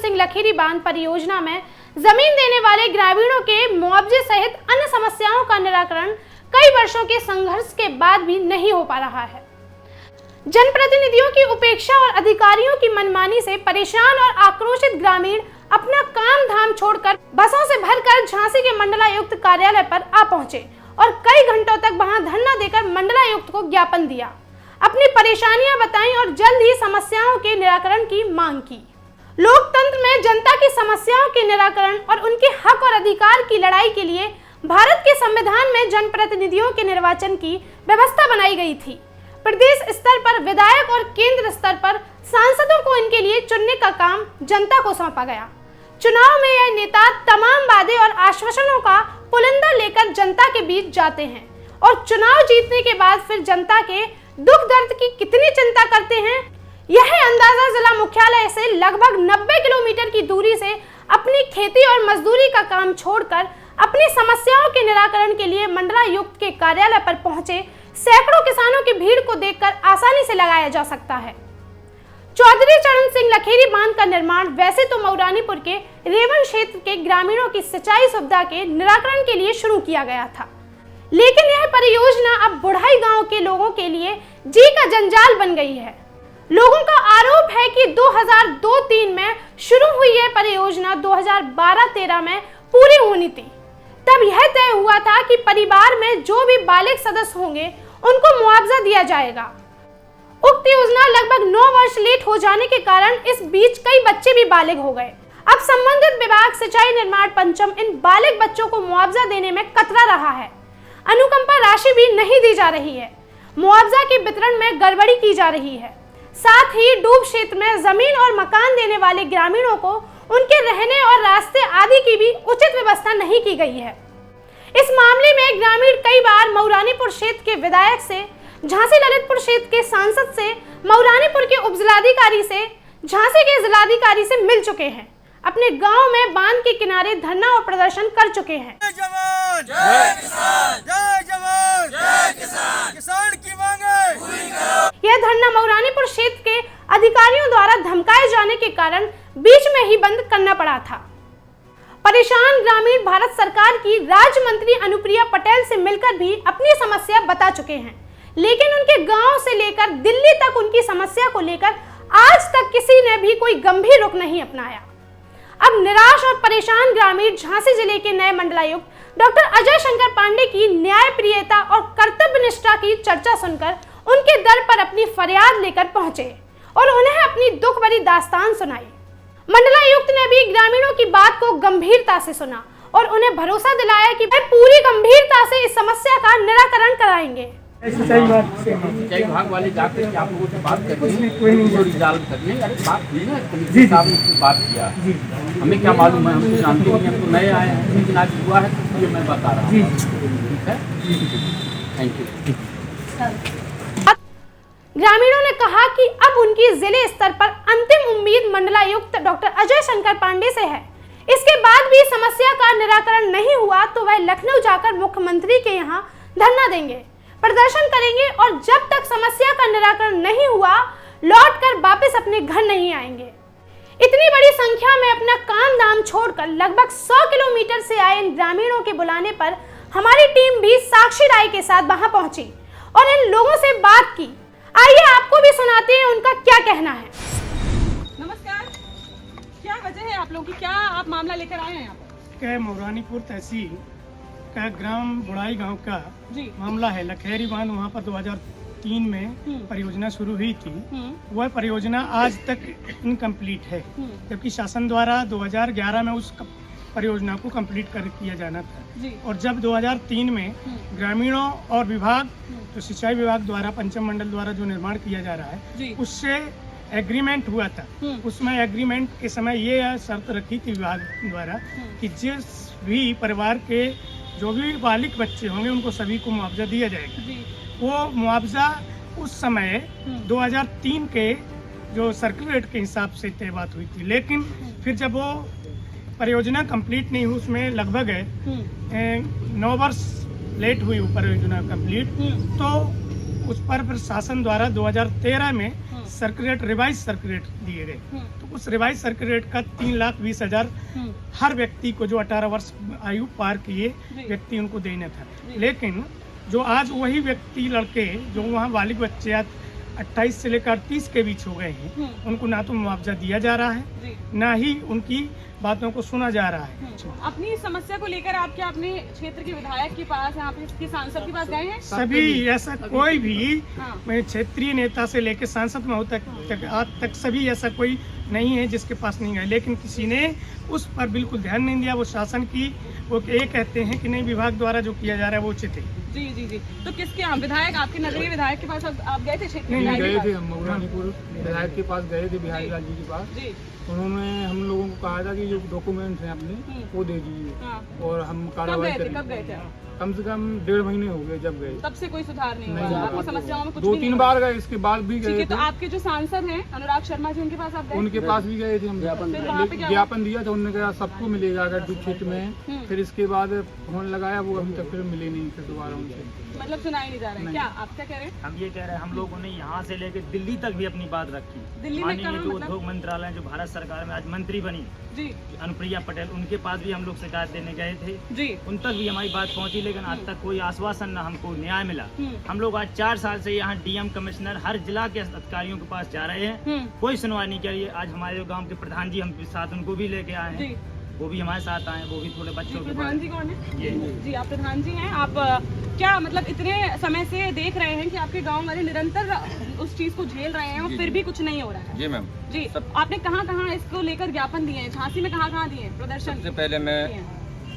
सिंह लखेरी बांध परियोजना में जमीन देने वाले ग्रामीणों के मुआवजे सहित अन्य समस्याओं का निराकरण कई वर्षों के संघर्ष के बाद भी नहीं हो पा रहा है। जनप्रतिनिधियों की उपेक्षा और अधिकारियों की मनमानी से परेशान और आक्रोशित ग्रामीण अपना काम धाम छोड़कर बसों से भरकर झांसी के मंडलायुक्त कार्यालय पर आ पहुंचे और कई घंटों तक वहां धरना देकर मंडलायुक्त को ज्ञापन दिया, अपनी परेशानियां बताई और जल्द ही समस्याओं के निराकरण की मांग की। लोकतंत्र में जनता की समस्याओं के निराकरण और उनके हक और अधिकार की लड़ाई के लिए भारत के संविधान में जनप्रतिनिधियों के निर्वाचन की व्यवस्था बनाई गई थी। प्रदेश स्तर पर विधायक और केंद्र स्तर पर सांसदों को इनके लिए चुनने का काम जनता को सौंपा गया। चुनाव में यह नेता तमाम वादे और आश्वासनों का पुलिंदा लेकर जनता के बीच जाते हैं और चुनाव जीतने के बाद फिर जनता के दुख दर्द की कितनी चिंता करते हैं, यह अंदाजा जिला मुख्यालय से लगभग 90 किलोमीटर की दूरी से अपनी खेती और मजदूरी का काम छोड़कर अपनी समस्याओं के निराकरण के लिए मंडलायुक्त के कार्यालय पर पहुंचे सैकड़ों किसानों की भीड़ को देखकर आसानी से लगाया जा सकता है। चौधरी चरण सिंह लखेरी बांध का निर्माण वैसे तो मऊरानीपुर के रेवन क्षेत्र के ग्रामीणों की सिंचाई सुविधा के निराकरण के लिए शुरू किया गया था, लेकिन यह परियोजना अब बुढ़ाई गांव के लोगों के लिए जी का जंजाल बन गई है। लोगों का आरोप है कि 2002-03 में शुरू हुई यह परियोजना 2012-13 में पूरी होनी थी। तब यह तय हुआ था कि परिवार में जो भी बालिग सदस्य होंगे उनको मुआवजा दिया जाएगा। उक्त योजना लगभग 9 वर्ष लेट हो जाने के कारण इस बीच कई बच्चे भी बालिग हो गए। अब संबंधित विभाग सिंचाई निर्माण पंचम इन बालिग बच्चों को मुआवजा देने में कतरा रहा है। अनुकंपा राशि भी नहीं दी जा रही है। मुआवजा के वितरण में गड़बड़ी की जा रही है। साथ ही डूब क्षेत्र में जमीन और मकान देने वाले ग्रामीणों को उनके रहने और रास्ते आदि की भी उचित व्यवस्था नहीं की गई है। इस मामले में ग्रामीण कई बार मऊरानीपुर क्षेत्र के विधायक से, झांसी ललितपुर क्षेत्र के सांसद से, मऊरानीपुर के उपजिलाधिकारी से, झांसी के जिलाधिकारी से मिल चुके हैं। अपने गांव में बांध के किनारे धरना और प्रदर्शन कर चुके हैं। जय जवान जय किसान, जय जवान जय किसान, किसान की मांगे पूरी करो। यह धरना मऊरानीपुर क्षेत्र के अधिकारियों द्वारा धमकाए जाने के कारण बीच में ही बंद करना पड़ा था। परेशान ग्रामीण भारत सरकार की राज्य मंत्री अनुप्रिया पटेल से मिलकर भी अपनी समस्या बता चुके हैं, लेकिन उनके गांव से लेकर दिल्ली तक उनकी समस्या को लेकर आज तक किसी ने भी कोई गंभीर रुख नहीं अपनाया। अब निराश और परेशान ग्रामीण झांसी जिले के नए मंडलायुक्त डॉक्टर अजय शंकर पांडे की न्यायप्रियता और कर्तव्य निष्ठा की चर्चा सुनकर उनके दर पर अपनी फरियाद लेकर पहुंचे और उन्हें अपनी दुख भरी दास्तान सुनाई। मंडलायुक्त ने भी ग्रामीणों की बात को गंभीरता से सुना और उन्हें भरोसा दिलाया कि वे पूरी गंभीरता से इस समस्या का निराकरण कराएंगे। सिंचाई विभाग वाले जाकर के आप लोगों से बात करके कोई नहीं रिजॉल्व करने बात हुई ना, कमिश्नर साहब ने उससे बात किया। हमें क्या मालूम है, हम तो जानते नहीं, हम तो नए आए हैं, लेकिन आज हुआ है तो ये मैं बता रहा हूँ। ठीक है, थैंक यू। ग्रामीणों ने कहा कि अब उनकी जिले स्तर पर अंतिम उम्मीद मंडलायुक्त डॉक्टर अजय शंकर पांडे से है। इसके बाद भी समस्या का निराकरण नहीं हुआ तो वह लखनऊ जाकर मुख्यमंत्री के यहाँ धरना देंगे, प्रदर्शन करेंगे और जब तक समस्या का निराकरण नहीं हुआ लौटकर वापस अपने घर नहीं आएंगे। इतनी बड़ी संख्या में अपना काम धाम छोड़कर लगभग 100 किलोमीटर से आए इन ग्रामीणों के बुलाने पर हमारी टीम भी साक्षी राय के साथ वहां पहुंची और इन लोगों से बात की। आइए आपको भी सुनाते हैं उनका क्या कहना है। नमस्कार, क्या वजह है आप लोगों की, क्या आप मामला लेकर आए हैं यहाँ पर? मऊरानीपुर तहसील का ग्राम बुढ़ाई गांव का मामला है। लखेरी बांध वहाँ पर 2003 में परियोजना शुरू हुई थी। वह परियोजना आज तक इनकम्प्लीट है, जबकि शासन द्वारा 2011 में उस परियोजना को कंप्लीट किया जाना था। और जब 2003 में ग्रामीणों और विभाग, तो सिंचाई विभाग द्वारा पंचम मंडल द्वारा जो निर्माण किया जा रहा है उससे एग्रीमेंट हुआ था। उसमें एग्रीमेंट के समय ये शर्त रखी थी विभाग द्वारा कि जिस भी परिवार के जो भी बालिग बच्चे होंगे उनको सभी को मुआवजा दिया जाएगा। वो मुआवजा उस समय 2003 के जो सर्कुलर रेट के हिसाब से तय बात हुई थी, लेकिन फिर जब वो परियोजना कंप्लीट नहीं हुई, उसमें लगभग 9 वर्ष लेट हुई वो परियोजना कंप्लीट, तो उस पर शासन द्वारा 2013 में सर्कुलेट रिवाइज सर्कुलेट दिए गए। तो उस रिवाइज सर्किल रेट का 3,20,000 हर व्यक्ति को जो 18 वर्ष आयु पार किए व्यक्ति उनको देना था। लेकिन जो आज वही व्यक्ति लड़के जो वहाँ बालिग बच्चे 28 से लेकर 30 के बीच हो गए हैं, उनको ना तो मुआवजा दिया जा रहा है, ना ही उनकी बातों को सुना जा रहा है। अपनी समस्या को लेकर आप क्या अपने क्षेत्र के विधायक के पास, यहाँ पे सांसद के पास गए हैं? सभी, ऐसा कोई भी क्षेत्रीय नेता से लेकर सांसद महोदय तक आज तक सभी ऐसा कोई नहीं है जिसके पास नहीं गए, लेकिन किसी ने उस पर बिल्कुल ध्यान नहीं दिया। वो शासन की वो ये कहते हैं कि नहीं विभाग द्वारा जो किया जा रहा है वो उचित है। जी जी जी। तो किसके यहाँ विधायक, आपके नगरीय विधायक के पास आप गए थे? क्षेत्र नहीं गए थे, हम मऊरानीपुर विधायक के पास गए थे, बिहारी लाल जी के पास। जी। उन्होंने हम लोगों को कहा था कि जो डॉक्यूमेंट्स हैं अपने वो दे दीजिए और हम कार्रवाई करेंगे। कब गए थे? कम से कम 1.5 महीने हो गए जब गए। तब से कोई सुधार नहीं हुआ? आपकी समस्याओं में कुछ 2-3 बार गए, इसके बाद भी गए थे। तो आपके जो सांसद हैं अनुराग शर्मा जी, उनके पास आप गए? उनके पास भी गए थे हम, ज्ञापन दिया था, उन्होंने कहा सबको मिलेगा अगर जो क्षेत्र में है। फिर इसके बाद फोन लगाया, वो अभी तक फिर मिले नहीं, फिर दोबारा उनसे मतलब सुनाई नहीं जा रहा है। क्या आप क्या कह रहे हैं? हम ये कह रहे हैं, हम लोगों ने यहाँ से लेकर दिल्ली तक भी अपनी बात रखी। दिल्ली में माननीय जो उद्योग मंत्रालय जो भारत सरकार में आज मंत्री बनी जी अनुप्रिया पटेल, उनके पास भी हम लोग शिकायत देने गए थे जी। उन तक भी हमारी बात पहुंची, लेकिन आज तक कोई आश्वासन न हमको न्याय मिला। हम लोग आज 4 साल से यहाँ डीएम कमिश्नर हर जिला के अधिकारियों के पास जा रहे हैं, कोई सुनवाई नहीं करी। आज हमारे गाँव के प्रधान जी हम साथ उनको भी लेके आए हैं, वो भी हमारे साथ आए, वो भी थोड़े बच्चों के। प्रधान जी कौन है? ये जी, आप प्रधान जी हैं। आप क्या मतलब इतने समय से देख रहे हैं कि आपके गांव वाले निरंतर उस चीज को झेल रहे हैं और फिर भी कुछ नहीं हो रहा है? जी मैम जी। आपने कहाँ इसको लेकर ज्ञापन दिए हैं? झांसी में कहाँ दिए हैं प्रदर्शन? सबसे पहले मैं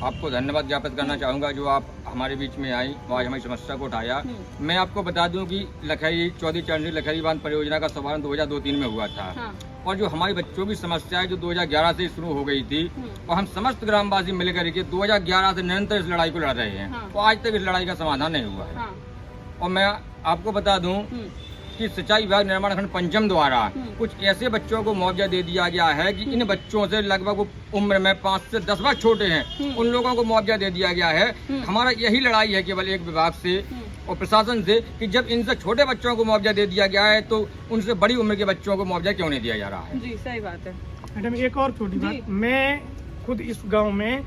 आपको धन्यवाद ज्ञापित करना चाहूँगा जो आप हमारे बीच में आई, आज हमारी समस्या को उठाया। मैं आपको बता दूं कि लखैरी चौधरी चरणजी लखैरी बांध परियोजना का शुभारंभ 2002-03 में हुआ था। और जो हमारे बच्चों की समस्या है जो 2011 से शुरू हो गई थी, और हम समस्त ग्रामवासी मिलकर के 2011 से निरंतर इस लड़ाई को लड़ रहे हैं, और आज तक इस लड़ाई का समाधान नहीं हुआ है। और मैं आपको बता दूं कि सिंचाई विभाग निर्माण खंड पंचम द्वारा कुछ ऐसे बच्चों को मुआवजा दे दिया गया है कि इन बच्चों से लगभग उम्र में 5 से 10 वर्ष छोटे हैं, उन लोगों को मुआवजा दे दिया गया है। हमारा यही लड़ाई है केवल एक विभाग से और प्रशासन से कि जब इनसे छोटे बच्चों को मुआवजा दे दिया गया है तो उनसे बड़ी उम्र के बच्चों को मुआवजा क्यों नहीं दिया जा रहा है? जी सही बात है। मैडम एक और छोटी बात, मैं खुद इस गांव में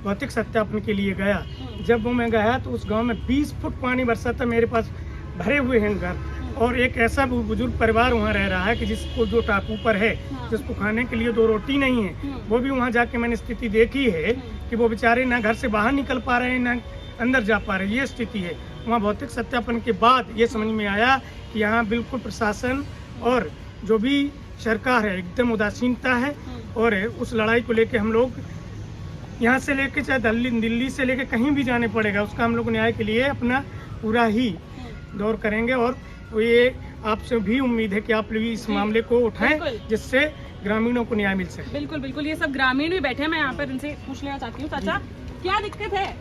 भौतिक सत्यापन के लिए गया। जब वो मैं गया तो उस गांव में 20 फुट पानी बरसा था, मेरे पास भरे हुए हैं घर, और एक ऐसा बुजुर्ग परिवार वहाँ रह रहा है कि जिसको जो टापू पर है, जिसको खाने के लिए 2 रोटी नहीं है, वो भी वहाँ जाके मैंने स्थिति देखी है कि वो बेचारे ना घर से बाहर निकल पा रहे हैं ना अंदर जा पा रहे, ये स्थिति है। वहाँ भौतिक सत्यापन के बाद ये समझ में आया कि यहाँ बिल्कुल प्रशासन और जो भी सरकार है एकदम उदासीनता है, और उस लड़ाई को लेके हम लोग यहाँ से लेके चाहे दिल्ली से लेके कहीं भी जाने पड़ेगा, उसका हम लोग न्याय के लिए अपना पूरा ही दौर करेंगे। और ये आपसे भी उम्मीद है कि आप लोग इस मामले को उठाएं जिससे ग्रामीणों को न्याय मिल सके। बिल्कुल बिल्कुल, ये सब ग्रामीण भी बैठे हैं, मैं यहाँ पर इनसे पूछ लेना चाहती हूँ। चाचा क्या दिक्कत है?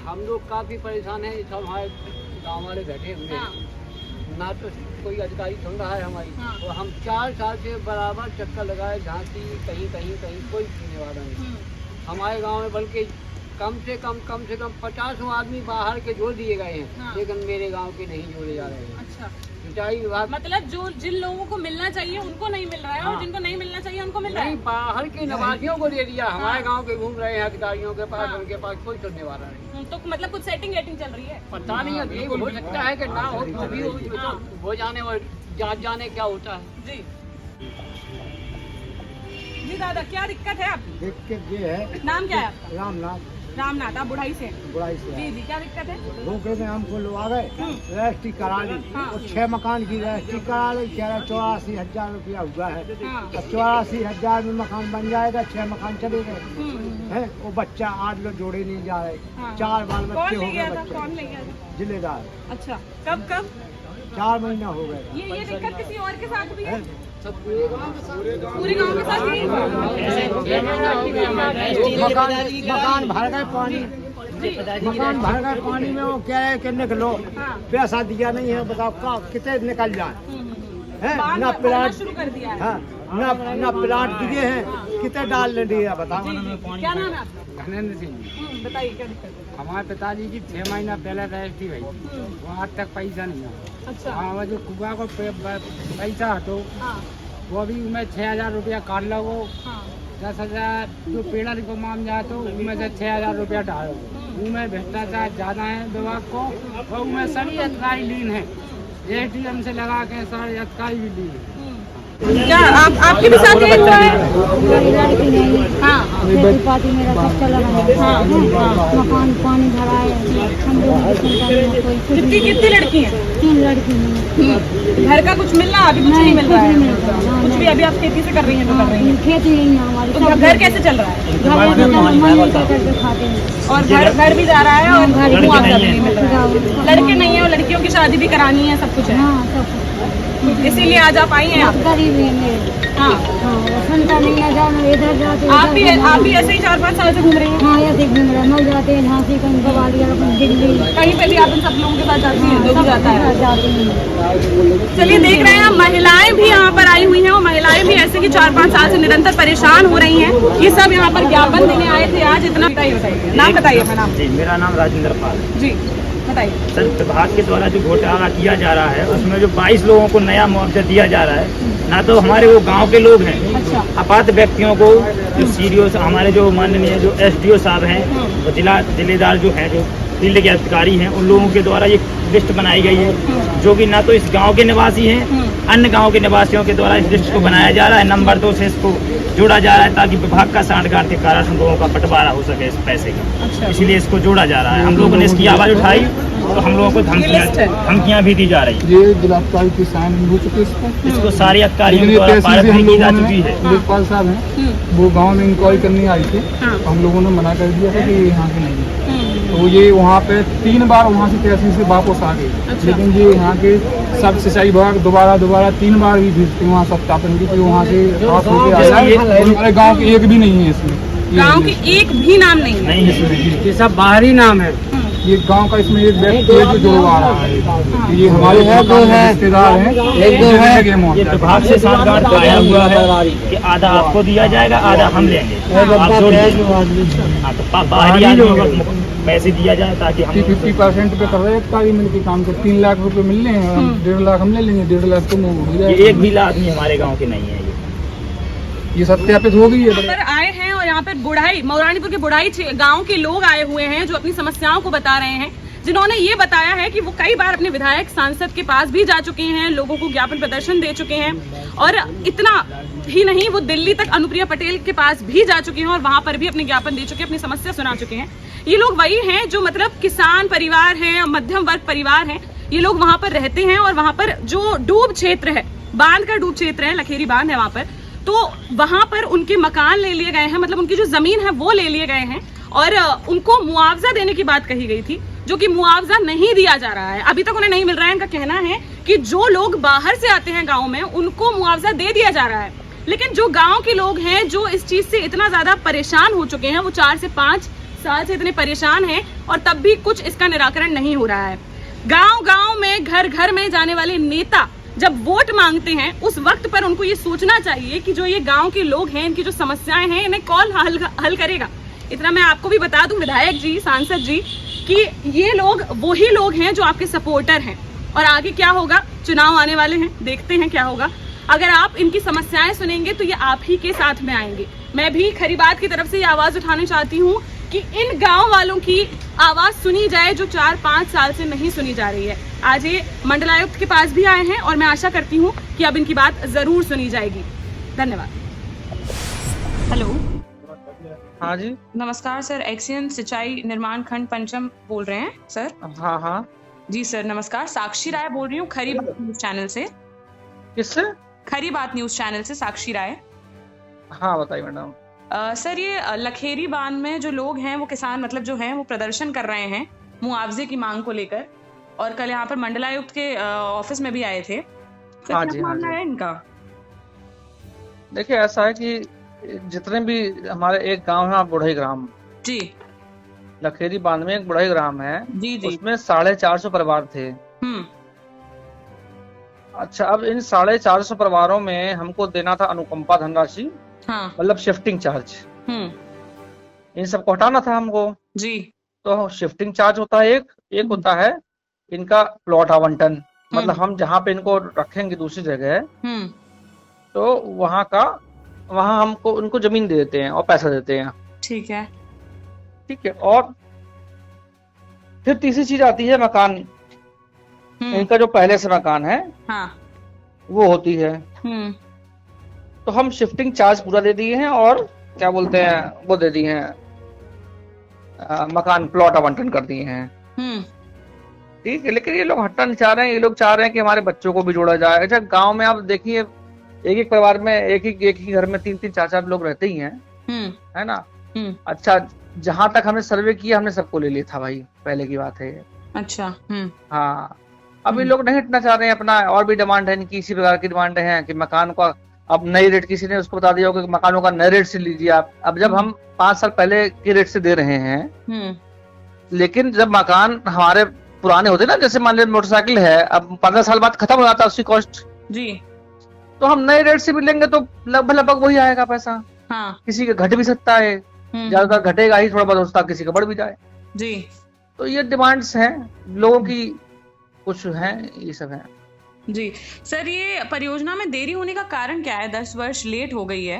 हम लोग काफी परेशान हैं, सब हमारे गाँव वाले बैठे हुए हैं, ना तो कोई अधिकारी सुन रहा है हमारी, और हम 4 साल से बराबर चक्कर लगाए, झांसी कहीं कोई सुनने वाला नहीं। हमारे गांव में बल्कि कम से कम 50 आदमी बाहर के जोड़ दिए गए हैं, लेकिन मेरे गांव के नहीं जोड़े जा रहे हैं। अच्छा, सिंचाई विभाग मतलब जो जिन लोगों को मिलना चाहिए उनको नहीं मिल रहा है, और जिनको नहीं मिलना चाहिए उनको मिल रहा है। बाहर के नवासियों को दे दिया, हमारे गांव के घूम रहे हैं अधिकारियों के पास, उनके पास कोई सुनने वाला नहीं। तो मतलब कुछ सेटिंग चल रही है? पता नहीं, अभी हो सकता है कि ना हो, अभी हो जाने और जाने क्या होता है। जी जी दादा, क्या दिक्कत है आपकी? दिक्कत ये है, नाम क्या है आपका? रामनाथ, आप बुढ़ाई से? बुढ़ाई से। जी जी, क्या दिक्कत है? रोके में हमको लोग आ गए, रजिस्ट्री करा ली, और 6 मकान की रजिस्ट्री करा ली, 84,000 रुपया हुआ है। 84,000 में मकान बन जाएगा, 6 मकान चले गए हैं। वो बच्चा आज लोग जोड़े नहीं जा रहे, 4 बाल बच्चे हो गए बच्चे। कौन ले गया था? जिलेदार। अच्छा, कब 4 महीना हो गए। ये दिक्कत किसी और के साथ भी है? पूरे गांव के साथ ही? मकान भर गए पानी, मकान भर गए पानी में, वो कह रहे कि निकलो, पैसा दिया नहीं है, बताओ कितने निकल जाए है? ना प्लाट शुरू कर दिया है। हाँ, ना प्लाट दिए हैं, कितने डाल दिया बताओ। क्या नाम है आपका? धनेंद्र सिंह। बताइए क्या दिक्कत है? हमारे पिताजी की 6 महीना पहले रजिस्ट्री हुई, वो आज तक पैसा नहीं आया। अच्छा, हाँ, जो कुआ को पैसा हटो, वो अभी मैं 6,000 रुपया काट लो, वो 10,000 जो पेड़ा को माम जाए तो उनमें से 6,000 रुपया डालो। उनमें भ्रष्टाचार ज़्यादा है विभाग को, और उनमें सभी अधिकारी लीन है, ATM से लगा के सारे अधिकारी भी लीन है। क्या आपके भी साथ यही हुआ है? हाँ, पार्टी मेरा सब चला रहा है। मकान पानी भरा है, हम लोग कितनी लड़की हैं? 3 लड़की हैं। घर का कुछ मिल रहा है? अभी कुछ नहीं मिल रहा है? कुछ भी अभी आप खेती से कर रही हैं? तो कर रही हैं खेती नहीं है हमारी। तो घर कैसे चल रहा है? करके खाते हैं और घर भी जा रहा है और मुआवजा भी नहीं मिल रहा है। लड़के नहीं है और लड़कियों की शादी भी करानी है, सब कुछ है। हाँ, सब इसीलिए आज आप आई हैं। गरीब है मेरे। हाँ, सुनता नहीं है, जाना इधर जाते। आप भी ऐसे ही 4-5 साल से घूम रही हैं? हाँ, ऐसे घूम रहे हैं, मर जाते हैं, झांसी कहीं ग्वालियर दिल्ली, कहीं पे भी आप इन सब लोगों के साथ जाती हैं? जो भी जाता है जाते हैं। चलिए, देख रहे हैं महिलाएं भी यहाँ पर आई हुई हैं, और महिलाएं भी ऐसे कि 4-5 साल से निरंतर परेशान हो रही हैं। ये सब यहाँ पर ज्ञापन देने आए थे आज। इतना बताइए, नाम बताइए अपना नाम। जी, मेरा नाम राजेंद्र पाल। जी बताइए सर, विभाग के द्वारा जो घोटाला किया जा रहा है उसमें जो 22 लोगों को नया मुआवजा दिया जा रहा है, ना तो हमारे वो गांव के लोग हैं, अच्छा, अपात्र व्यक्तियों को जो सीडीओ हमारे जो माननीय जो SDO साहब हैं, वो जिलेदार जो हैं, जो फील्ड के अधिकारी हैं, उन लोगों के द्वारा ये लिस्ट बनाई गई है, जो कि ना तो इस गांव के निवासी हैं, अन्य गांव के निवासियों के द्वारा इस लिस्ट को बनाया जा रहा है। नंबर 2 से इसको जोड़ा जा रहा है ताकि विभाग का सांठगांठ के कारण लोगों का बंटवारा हो सके इस पैसे का। अच्छा, इसलिए इसको जोड़ा जा रहा है। हम लोगों ने इसकी आवाज़ उठाई तो हम लोगों को धमकियाँ भी दी जा रही है। ये जिलाधिकारी की साइन हो चुकी है इसको सारी अधिकारियों द्वारा पारित की जा चुकी है। लेखपाल साहब हैं, वो गांव में इंक्वायरी करने आई थी, हम लोगों ने मना कर दिया था कि यहाँ के नहीं है। तो ये वहाँ पे 3 बार वहाँ से तहसील से वापस आ गई। लेकिन ये यहाँ के सब सिंचाई विभाग दोबारा 3 बार भी भेजते वहाँ सत्यापन की, तो वहाँ से पास होकर आ जाए। हमारे गाँव के एक भी नहीं है इसमें, गांव के एक भी नाम नहीं है इसमें। ये सब बाहरी नाम है। ये गांव का इसमें एक व्यक्ति है जो जुड़वा रहा है। ये हमारे रिश्तेदार हैं, एक दो है। ये विभाग से सांठगांठ आया हुआ है कि आधा आपको दिया जाएगा, आधा हम लेंगे। आप जोड़ दीजिए। हाँ, तो बाहरी आदमियों को पैसे दिया जाए ताकि हम 50% पे कर रहे हैं कार्य मिल के काम को। 3 लाख रुपए मिल रहे हैं, 1.5 लाख हम ले लेंगे, 1.5 लाख तुम हो जाए। एक भी आदमी हमारे गाँव के नहीं है। ये सत्यापित हो गई है। यहाँ पर आए हैं और यहाँ पर बुढ़ाई मौरानीपुर के बुढ़ाई गांव के लोग आए हुए हैं जो अपनी समस्याओं को बता रहे हैं, जिन्होंने ये बताया है कि वो कई बार अपने विधायक सांसद के पास भी जा चुके हैं, लोगों को ज्ञापन प्रदर्शन दे चुके हैं, और इतना ही नहीं, वो दिल्ली तक अनुप्रिया पटेल के पास भी जा चुके हैं और वहां पर भी अपने ज्ञापन दे चुके हैं, अपनी समस्या सुना चुके हैं। ये लोग वही हैं जो मतलब किसान परिवार है, मध्यम वर्ग परिवार है, ये लोग वहां पर रहते हैं। और वहां पर जो डूब क्षेत्र है, बांध का डूब क्षेत्र है, लखेरी बांध है वहां पर, तो वहां पर उनके मकान ले लिए गए हैं, मतलब उनकी जो जमीन है वो ले लिए गए हैं, और उनको मुआवजा देने की बात कही गई थी, जो कि मुआवजा नहीं दिया जा रहा है, अभी तक उन्हें नहीं मिल रहा है। इनका कहना है कि जो लोग बाहर से आते हैं गांव में, उनको मुआवजा दे दिया जा रहा है, लेकिन जो गांव के लोग हैं जो इस चीज से इतना ज्यादा परेशान हो चुके हैं, वो 4 से 5 साल से इतने परेशान हैं, और तब भी कुछ इसका निराकरण नहीं हो रहा है। गांव में, घर घर में जाने वाले नेता जब वोट मांगते हैं, उस वक्त पर उनको ये सोचना चाहिए कि जो ये गांव के लोग हैं, इनकी जो समस्याएं हैं, इन्हें कौन हल करेगा। इतना मैं आपको भी बता दूं, विधायक जी, सांसद जी, कि ये लोग वही लोग हैं जो आपके सपोर्टर हैं, और आगे क्या होगा, चुनाव आने वाले हैं, देखते हैं क्या होगा। अगर आप इनकी समस्याएं सुनेंगे तो ये आप ही के साथ में आएंगे। मैं भी खरी बात की तरफ से ये आवाज उठानी चाहती हूँ कि इन गांव वालों की आवाज सुनी जाए जो 4-5 साल से नहीं सुनी जा रही है। आज ये मंडलायुक्त के पास भी आए हैं और मैं आशा करती हूँ कि अब इनकी बात जरूर सुनी जाएगी। धन्यवाद। हेलो, हाँ जी, नमस्कार सर, एक्सियन सिंचाई निर्माण खंड पंचम बोल रहे हैं सर? हाँ जी सर, नमस्कार, साक्षी राय बोल रही हूँ खरी बात न्यूज चैनल से। किससे? खरी बात न्यूज चैनल से, साक्षी राय। हाँ बताइए मैडम। सर, ये लखेरी बांध में जो लोग हैं, वो किसान मतलब जो हैं, वो प्रदर्शन कर रहे हैं मुआवजे की मांग को लेकर, और कल यहाँ पर मंडलायुक्त के ऑफिस में भी आए थे। हाँ जी, मामला है इनका? देखिए, ऐसा है कि जितने भी हमारे एक गांव है बुढ़ई ग्राम जी, लखेरी बांध में एक बुढ़ई ग्राम है जी, उसमें 450 परिवार थे। अच्छा, अब इन 450 परिवारों में हमको देना था अनुकंपा धनराशि, हाँ, मतलब शिफ्टिंग चार्ज। इन सबको हटाना था हमको जी। तो शिफ्टिंग चार्ज होता है एक होता है इनका प्लॉट आवंटन, मतलब हम जहाँ पे इनको रखेंगे दूसरी जगह, तो वहाँ हमको उनको जमीन दे देते हैं और पैसा देते हैं। ठीक है। ठीक है, और फिर तीसरी चीज आती है मकान। इनका जो पहले से मकान है हाँ। वो होती है। तो हम शिफ्टिंग चार्ज पूरा दे दिए हैं और क्या बोलते हैं वो दे दिए हैं, मकान प्लॉट आवंटन कर दिए हैं। ठीक है, लेकिन ये लोग हटना नहीं चाह रहे हैं। ये लोग चाह रहे हैं कि हमारे बच्चों को भी जोड़ा जाए। अच्छा, गांव में आप देखिए एक परिवार में एक ही घर में 3-3 4-4 लोग रहते ही हैं, है ना। अच्छा, जहां तक हमने सर्वे किया हमने सबको ले लिया था भाई, पहले की बात है। अच्छा। हाँ, अब ये लोग नहीं हटना चाह रहे हैं अपना, और भी डिमांड है इनकी, इसी प्रकार की डिमांड है कि मकान का अब नई रेट, किसी ने उसको बता दिया होगा कि मकानों का नए रेट से लीजिए आप। अब जब हम 5 साल पहले के रेट से दे रहे हैं, लेकिन जब मकान हमारे पुराने होते ना, जैसे मान लीजिए मोटरसाइकिल है, अब 15 साल बाद खत्म हो जाता है उसकी कॉस्ट जी, तो हम नए रेट से भी लेंगे तो लगभग वही आएगा पैसा। हाँ। किसी का घट भी सकता है, ज्यादातर घटेगा ही, थोड़ा बहुत हो सकता है किसी का बढ़ भी जाए जी। तो ये डिमांड्स हैं लोगों की, कुछ हैं, ये सब है जी। सर, ये परियोजना में देरी होने का कारण क्या है? 10 वर्ष लेट हो गई है।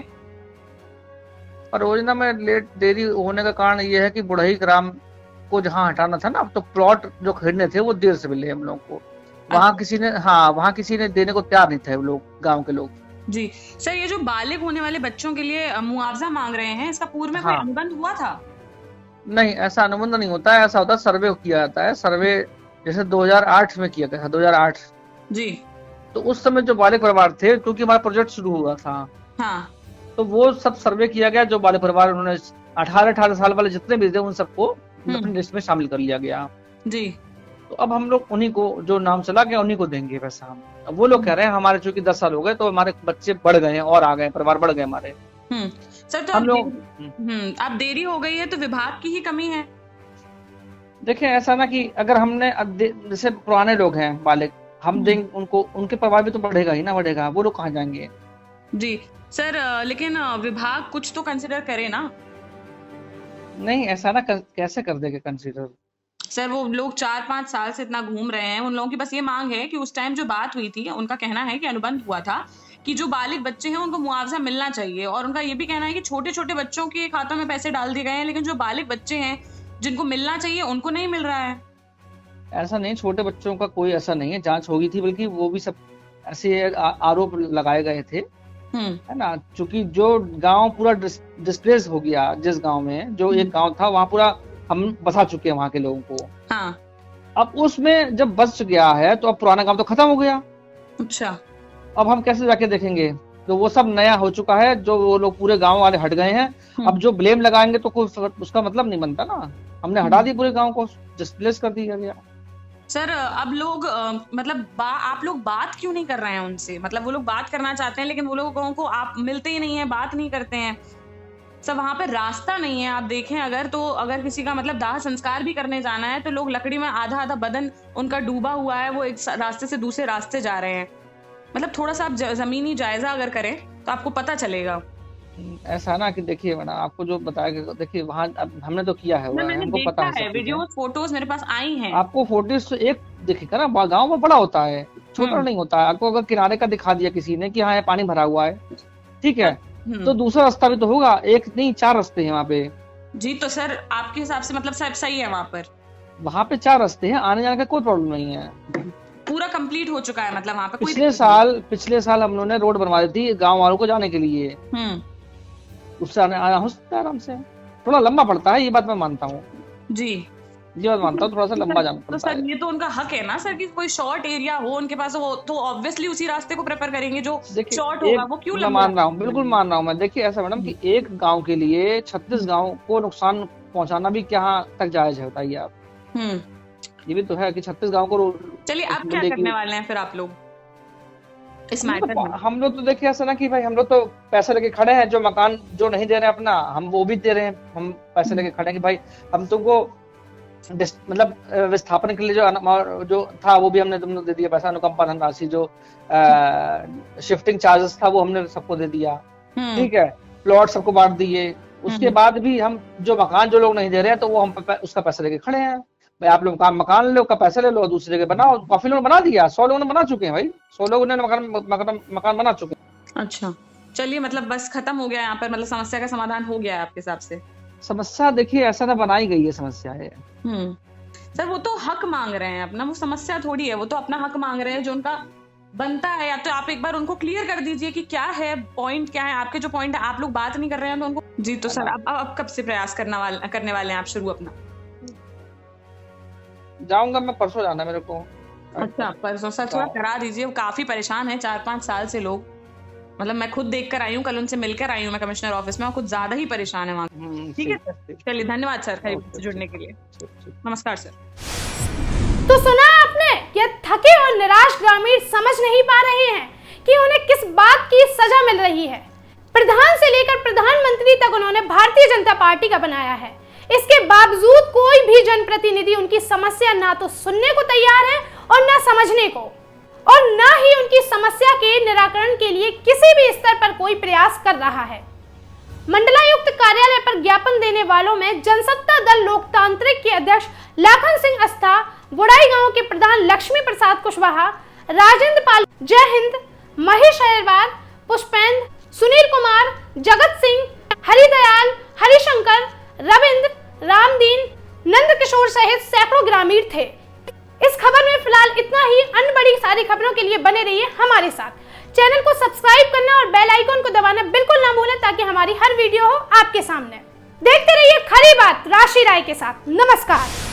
परियोजना में देरी होने का कारण ये है कि बुढ़ई ग्राम को जहाँ हटाना था ना, अब तो प्लॉट जो खरीदने थे वो देर से मिले हम लोग को। वहाँ किसी ने देने को तैयार नहीं थे वो लोग, गांव के लोग। जी सर, ये जो बालिग होने वाले बच्चों के लिए मुआवजा मांग रहे हैं, इसका पूर्व में कोई अनुबंध हुआ था? नहीं, ऐसा अनुबंध नहीं होता है। ऐसा होता है सर्वे किया जाता है। सर्वे जैसे 2008 में किया गया था, 2008 जी। तो उस समय जो बालिग परिवार थे, क्योंकि हमारा प्रोजेक्ट शुरू हुआ था, हाँ, तो वो सब सर्वे किया गया। जो बालिग परिवार, उन्होंने 18 साल वाले जितने भी थे उन सबको अपनी लिस्ट में शामिल कर लिया गया जी। तो अब हम लोग उन्हीं को, जो नाम चला गया उन्हीं को देंगे पैसा हम। अब वो लोग कह रहे हैं हमारे चूंकि 10 साल हो गए तो हमारे बच्चे बढ़ गए हैं और आ गए, परिवार बढ़ गए हमारे। सर, तो हम लोग अब देरी हो गई है तो विभाग की ही कमी है? देखें, ऐसा ना कि अगर हमने जैसे पुराने लोग हैं बालिग, हम देंगे उनको, उनके परिवार भी तो बढ़ेगा ही ना, बढ़ेगा, वो लोग कहाँ जाएंगे? जी सर, लेकिन विभाग कुछ तो कंसिडर करे ना। नहीं, ऐसा ना कैसे कर देंगे कंसिडर? सर, वो लोग 4-5 साल से इतना घूम रहे हैं, उन लोगों की बस ये मांग है कि उस टाइम जो बात हुई थी, उनका कहना है कि अनुबंध हुआ था कि जो बालिग बच्चे हैं उनको मुआवजा मिलना चाहिए, और उनका ये भी कहना है कि छोटे छोटे बच्चों के खातों में पैसे डाल दिए गए हैं, लेकिन जो बालिग बच्चे हैं जिनको मिलना चाहिए उनको नहीं मिल रहा है। ऐसा नहीं, छोटे बच्चों का कोई ऐसा नहीं है, जांच होगी थी, बल्कि वो भी सब ऐसे आरोप लगाए गए थे, है ना। चूंकि जो गांव पूरा डिस्प्लेस हो गया, जिस गांव में जो एक गांव था वहां पूरा हम बसा चुके हैं वहां के लोगों को। हाँ। अब उसमें जब बस गया है तो अब पुराना गांव तो खत्म हो गया। अच्छा। अब हम कैसे जाके देखेंगे? तो वो सब नया हो चुका है, जो वो लोग पूरे गांव वाले हट गए हैं। अब जो ब्लेम लगाएंगे तो कोई उसका मतलब नहीं बनता ना। हमने हटा दी पूरे गांव को, डिस्प्लेस कर दिया गया। सर, अब लोग मतलब आप लोग बात क्यों नहीं कर रहे हैं उनसे? मतलब वो लोग बात करना चाहते हैं लेकिन वो लोगों को आप मिलते ही नहीं है, बात नहीं करते हैं। सब वहां पे रास्ता नहीं है। आप देखें अगर किसी का मतलब दाह संस्कार भी करने जाना है तो लोग लकड़ी में आधा बदन उनका डूबा हुआ है, वो एक रास्ते से दूसरे रास्ते जा रहे हैं। मतलब थोड़ा सा आप जमीनी जायजा अगर करें तो आपको पता चलेगा। ऐसा ना कि देखिए मैडम, आपको जो बताया, देखिए वहाँ हमने तो किया है, हमको पता है, वीडियो फोटोज मेरे पास आई हैं। आपको फोटोज तो एक दिखेगा ना, गाँव में बड़ा होता है, छोटा नहीं होता है। आपको अगर किनारे का दिखा दिया किसी ने कि हाँ ये पानी भरा हुआ है, ठीक है, तो दूसरा रास्ता भी तो होगा, एक नहीं 4 रास्ते हैं वहाँ पे। जी, तो सर आपके हिसाब से मतलब सब सही है वहाँ पर? वहाँ पे 4 रास्ते हैं, आने जाने का कोई प्रॉब्लम नहीं है। पूरा कंप्लीट हो चुका है मतलब वहाँ पे? पिछले साल हम लोगों ने रोड बनवा दी थी गाँव वालों को जाने के लिए, उससे आना हो सकता है आराम से। थोड़ा लंबा पड़ता है, ये बात मैं मानता हूँ जी, ये बात मानता हूँ, थोड़ा सा लंबा जाना पड़ता है। तो सर ये तो उनका हक है ना सर कि कोई शॉर्ट एरिया हो उनके पास हो तो ऑब्वियसली उसी रास्ते को प्रेफर करेंगे जो शॉर्ट होगा, वो क्यों लंबा? मान रहा हूँ, बिल्कुल मान रहा हूँ मैं। देखिए ऐसा मैडम कि एक गाँव के लिए 36 गाँव को नुकसान पहुँचाना भी क्या तक जायज है, बताइए आप। ये भी तो है कि 36 गाँव को। चलिए, आप क्या करने वाले हैं फिर आप लोग इस मैटर में? हम लोग तो देखिए ऐसा ना कि भाई हम लोग तो पैसे लेके खड़े हैं, जो मकान जो नहीं दे रहे हैं अपना, हम वो भी दे रहे हैं। हम पैसे लेके खड़े हैं कि भाई हम तुमको मतलब विस्थापन के लिए जो था वो भी हमने तुमने दे दिया पैसा, अनुकंपा धनराशि, जो शिफ्टिंग चार्जेस था वो हमने सबको दे दिया, ठीक है, प्लॉट सबको बांट दिए। उसके बाद भी हम जो मकान जो लोग नहीं दे रहे हैं तो वो हम उसका पैसा लेके खड़े हैं। भाई आप लोग मकान लो, का पैसा ले लो, दूसरे जगह बनाओ। काफी लोगों ने बना दिया, 100 लोगों ने बना चुके हैं भाई, 100 लोगों ने मकान बना चुके हैं। अच्छा, चलिए, मतलब बस खत्म हो गया यहाँ पर, मतलब समस्या का समाधान हो गया है आपके हिसाब से? समस्या देखिए ऐसा ना बनाई गई है समस्या है। सर वो तो हक मांग रहे हैं अपना, वो समस्या थोड़ी है, वो तो अपना हक मांग रहे हैं जो उनका बनता है। या तो आप एक बार उनको क्लियर कर दीजिए कि क्या है पॉइंट, क्या है आपके जो पॉइंट है, आप लोग बात नहीं कर रहे हैं तो उनको। जी, तो सर अब कब से प्रयास करने वाले हैं आप शुरू अपना? जाऊंगा मैं, परसों जाना मेरे को। अच्छा, परसों। सर थोड़ा करा दीजिए, वो काफी परेशान है 4-5 साल से लोग, मतलब मैं खुद देख कर आई हूँ, कल उनसे मिलकर आई हूँ मैं कमिश्नर ऑफिस में, और कुछ ज्यादा ही परेशान है वहाँ। ठीक है सर, चलिए, धन्यवाद सर जुड़ने के लिए। नमस्कार सर। तो सुना आपने, ये थके और निराश ग्रामीण समझ नहीं पा रहे हैं कि उन्हें किस बात की सजा मिल रही है। प्रधान से लेकर प्रधानमंत्री तक उन्होंने भारतीय जनता पार्टी का बनाया है। इसके बावजूद कोई भी जनप्रतिनिधि उनकी समस्या ना तो सुनने को तैयार है और ना समझने को, और ना ही उनकी समस्या के निराकरण के लिए किसी भी स्तर पर कोई प्रयास कर रहा है। मंडलायुक्त कार्यालय पर ज्ञापन देने वालों में जनसत्ता दल लोकतांत्रिक के अध्यक्ष लाखन सिंह अस्था, बुढ़ाई गांव के प्रधान लक्ष्मी प्रसाद कुशवाहा, राजेंद्र पाल, जय हिंद, महेश अयरवाल, पुष्पेंद्र, सुनील कुमार, जगत सिंह, हरिदयाल, हरिशंकर, रविंद्र, रामदीन, नंद किशोर सहित सैकड़ों ग्रामीण थे। इस खबर में फिलहाल इतना ही। अन्य बड़ी सारी खबरों के लिए बने रहिए हमारे साथ। चैनल को सब्सक्राइब करना और बेल आइकन को दबाना बिल्कुल ना भूलें, ताकि हमारी हर वीडियो हो आपके सामने। देखते रहिए खरी बात राशि राय के साथ। नमस्कार।